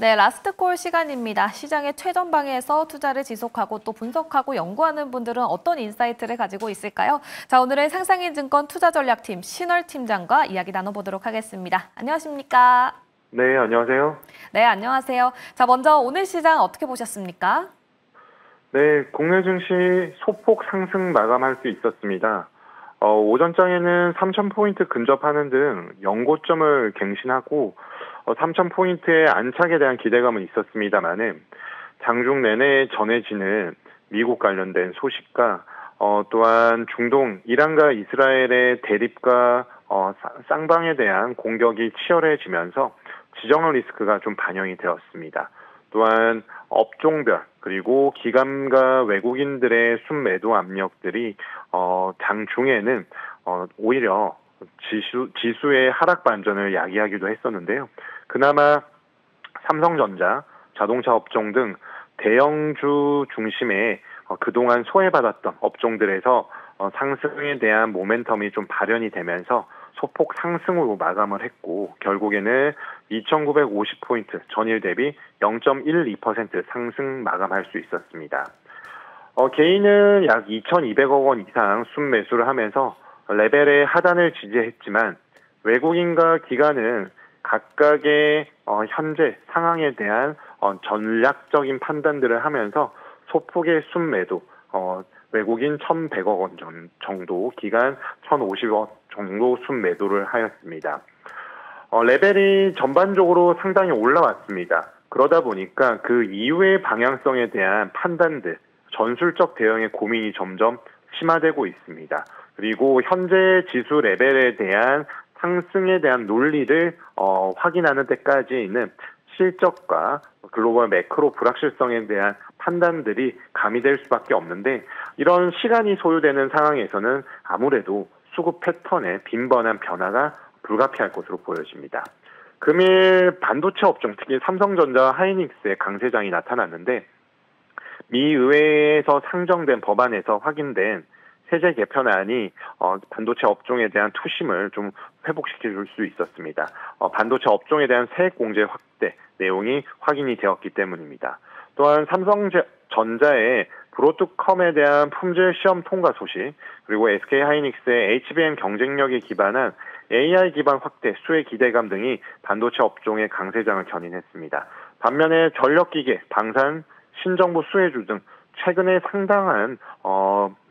네, 라스트콜 시간입니다. 시장의 최전방에서 투자를 지속하고 또 분석하고 연구하는 분들은 어떤 인사이트를 가지고 있을까요? 자, 오늘은 상상인증권 투자전략팀 신월 팀장과 이야기 나눠보도록 하겠습니다. 안녕하십니까? 네, 안녕하세요. 네, 안녕하세요. 자, 먼저 오늘 시장 어떻게 보셨습니까? 네, 국내 증시 소폭 상승 마감할 수 있었습니다. 오전장에는 3,000포인트 근접하는 등 연고점을 갱신하고 3,000포인트의 안착에 대한 기대감은 있었습니다만은 장중 내내 전해지는 미국 관련된 소식과 또한 중동 이란과 이스라엘의 대립과 쌍방에 대한 공격이 치열해지면서 지정학 리스크가 좀 반영이 되었습니다. 또한 업종별 그리고 기관과 외국인들의 순매도 압력들이 장중에는 오히려 지수의 하락 반전을 야기하기도 했었는데요. 그나마 삼성전자, 자동차 업종 등 대형주 중심의 그동안 소외받았던 업종들에서 상승에 대한 모멘텀이 좀 발현이 되면서 소폭 상승으로 마감을 했고 결국에는 2,950포인트 전일 대비 0.12% 상승 마감할 수 있었습니다. 개인은 약 2,200억 원 이상 순매수를 하면서 레벨의 하단을 지지했지만 외국인과 기관은 각각의 현재 상황에 대한 전략적인 판단들을 하면서 소폭의 순매도 외국인 1,100억 원 정도, 기간 1,050억 정도 순매도를 하였습니다. 레벨이 전반적으로 상당히 올라왔습니다. 그러다 보니까 그 이후의 방향성에 대한 판단들, 전술적 대응의 고민이 점점 심화되고 있습니다. 그리고 현재 지수 레벨에 대한 상승에 대한 논리를 확인하는 데까지는 실적과 글로벌 매크로 불확실성에 대한 판단들이 가미될 수밖에 없는데 이런 시간이 소요되는 상황에서는 아무래도 수급 패턴의 빈번한 변화가 불가피할 것으로 보여집니다. 금일 반도체 업종, 특히 삼성전자, 하이닉스의 강세장이 나타났는데 미 의회에서 상정된 법안에서 확인된 세제 개편안이 반도체 업종에 대한 투심을 좀 회복시켜줄 수 있었습니다. 반도체 업종에 대한 세액 공제 확대 내용이 확인이 되었기 때문입니다. 또한 삼성전자의 브로드컴에 대한 품질 시험 통과 소식, 그리고 SK하이닉스의 HBM 경쟁력에 기반한 AI 기반 확대, 수혜 기대감 등이 반도체 업종의 강세장을 견인했습니다. 반면에 전력기계, 방산, 신정부 수혜주 등 최근에 상당한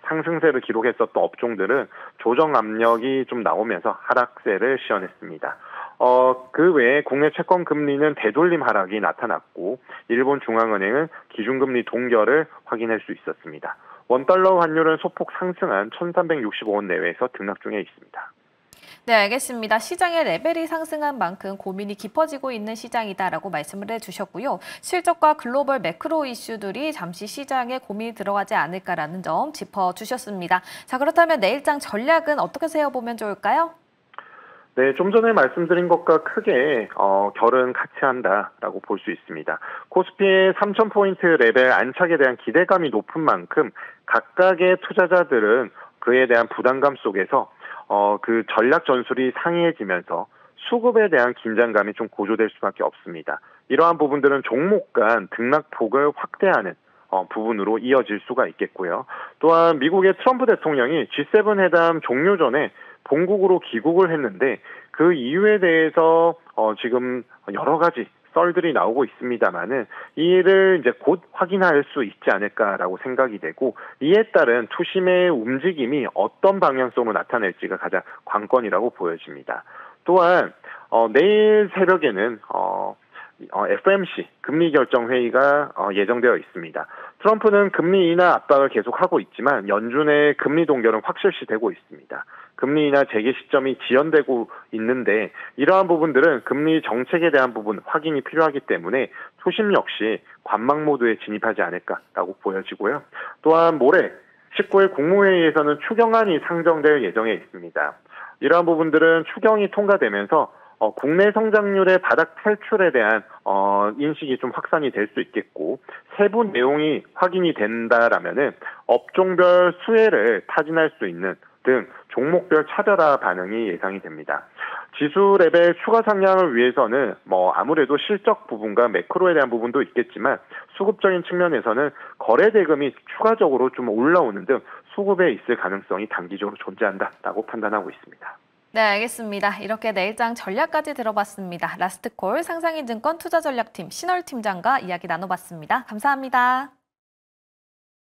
상승세를 기록했었던 업종들은 조정 압력이 좀 나오면서 하락세를 시현했습니다. 그 외에 국내 채권 금리는 되돌림 하락이 나타났고 일본 중앙은행은 기준금리 동결을 확인할 수 있었습니다. 원달러 환율은 소폭 상승한 1,365원 내외에서 등락 중에 있습니다. 네, 알겠습니다. 시장의 레벨이 상승한 만큼 고민이 깊어지고 있는 시장이다라고 말씀을 해주셨고요. 실적과 글로벌 매크로 이슈들이 잠시 시장에 고민이 들어가지 않을까라는 점 짚어주셨습니다. 자, 그렇다면 내일장 전략은 어떻게 세워보면 좋을까요? 네, 좀 전에 말씀드린 것과 크게 결은 같이 한다라고 볼 수 있습니다. 코스피의 3,000포인트 레벨 안착에 대한 기대감이 높은 만큼 각각의 투자자들은 그에 대한 부담감 속에서 그 전략 전술이 상이해지면서 수급에 대한 긴장감이 좀 고조될 수밖에 없습니다. 이러한 부분들은 종목 간 등락폭을 확대하는 부분으로 이어질 수가 있겠고요. 또한 미국의 트럼프 대통령이 G7 회담 종료 전에 본국으로 귀국을 했는데 그 이유에 대해서 지금 여러 가지 썰들이 나오고 있습니다만은 이를 이제 곧 확인할 수 있지 않을까라고 생각이 되고 이에 따른 투심의 움직임이 어떤 방향성으로 나타낼지가 가장 관건이라고 보여집니다. 또한 내일 새벽에는 FOMC 금리 결정 회의가 예정되어 있습니다. 트럼프는 금리 인하 압박을 계속하고 있지만 연준의 금리 동결은 확실시 되고 있습니다. 금리 인하 재개 시점이 지연되고 있는데 이러한 부분들은 금리 정책에 대한 부분 확인이 필요하기 때문에 투심 역시 관망 모드에 진입하지 않을까라고 보여지고요. 또한 모레 19일 국무회의에서는 추경안이 상정될 예정에 있습니다. 이러한 부분들은 추경이 통과되면서 국내 성장률의 바닥 탈출에 대한 인식이 좀 확산이 될 수 있겠고 세부 내용이 확인이 된다라면은 업종별 수혜를 타진할 수 있는 등 종목별 차별화 반응이 예상이 됩니다. 지수 레벨 추가 상향을 위해서는 아무래도 실적 부분과 매크로에 대한 부분도 있겠지만 수급적인 측면에서는 거래 대금이 추가적으로 좀 올라오는 등 수급에 있을 가능성이 단기적으로 존재한다라고 판단하고 있습니다. 네, 알겠습니다. 이렇게 내일장 전략까지 들어봤습니다. 라스트콜 상상인증권 투자전략팀 신월 팀장과 이야기 나눠봤습니다. 감사합니다.